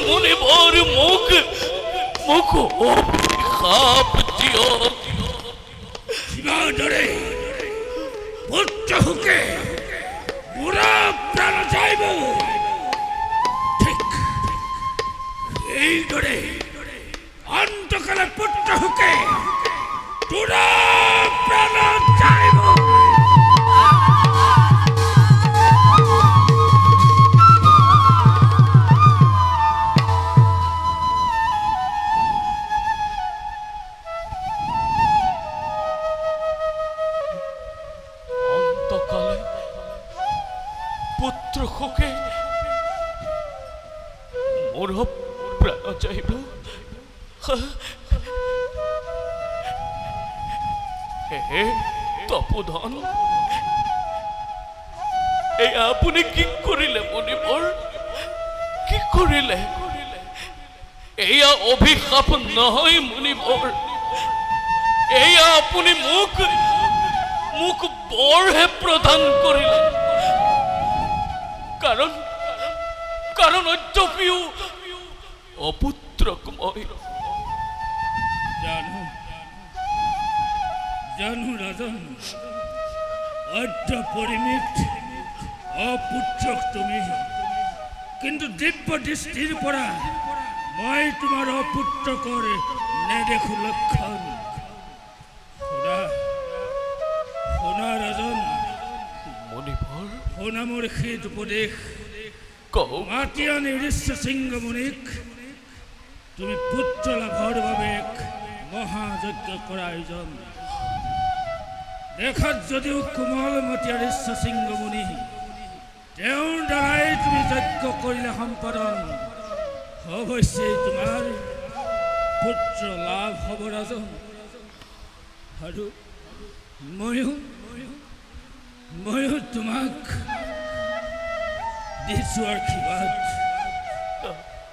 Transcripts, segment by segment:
মুনিবৰ মোক অভিশাপ দিয়ক। যিদৰে পুত্ৰ সুখে মোৰ প্ৰাণ যাইব, ঠিক এইদৰে অন্তকালে পুত্ৰ সুখে তোৰ প্ৰাণ যাইব। পুত্ৰ শোকে মোৰ প্ৰাণ যাইব। হে তপোধন, এই আপুনি কি কৰিলে মুনিবৰ? কি কৰিলে? এয়া অভিশাপ নহয় মুনিবৰ, এয়া আপুনি মোক বৰহে প্ৰদান কৰিলে। কাৰণ অদ্যপিও অপুত্ৰক মই জানো ৰাজন, অদ্য পৰিমিত অপুত্ৰক তুমি, কিন্তু দিব্য দৃষ্টিৰ পৰা মই তোমাৰ অপুত্ৰকৰ নেদেখো লক্ষণ। শুনা ৰাজন, মুনিবৰ শুনা মোৰ শীত উপদেশ। মাতি আনি ঋষ্যশৃঙ্গ মুনিক তুমি পুত্ৰ লাভৰ বাবে এক মহাযজ্ঞ কৰা আয়োজন। দেখাত যদিও কোমলমতীয়া ঋষ্যশৃঙ্গ মুনি, তেওঁৰ দ্বাৰাই তুমি যজ্ঞ কৰিলে সম্পাদন, অৱশ্যেই তোমাৰ পুত্ৰ লাভ হ'ব ৰাজন। আৰু ময়ো তোমাক দিছো আশীৰ্বাদ।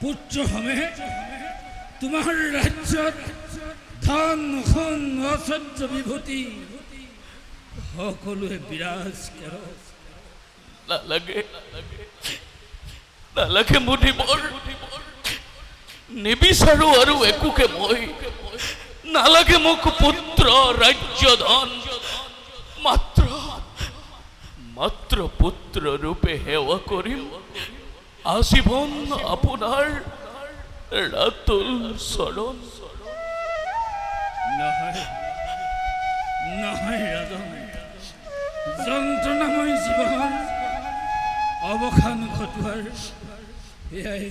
পুত্ৰ সমেত তোমাৰ ৰাজ্যত ধন সোণ ঐশ্বৰ্য বিভূতি সকলোৱে বিৰাজ কৰক। নালাগে মুনিবৰ, নিবিচাৰো আৰু একোকে মই। নালাগে মোক পুত্ৰ ৰাজ্য ধন, মাত্ৰ পুত্ৰ ৰূপে সেৱা কৰিম আজীৱন আপোনাৰ ৰাতুল চৰণ। নহয় ৰাজন, যন্ত্ৰণাময় জীৱনৰ অৱসান ঘটোৱাৰ এয়াই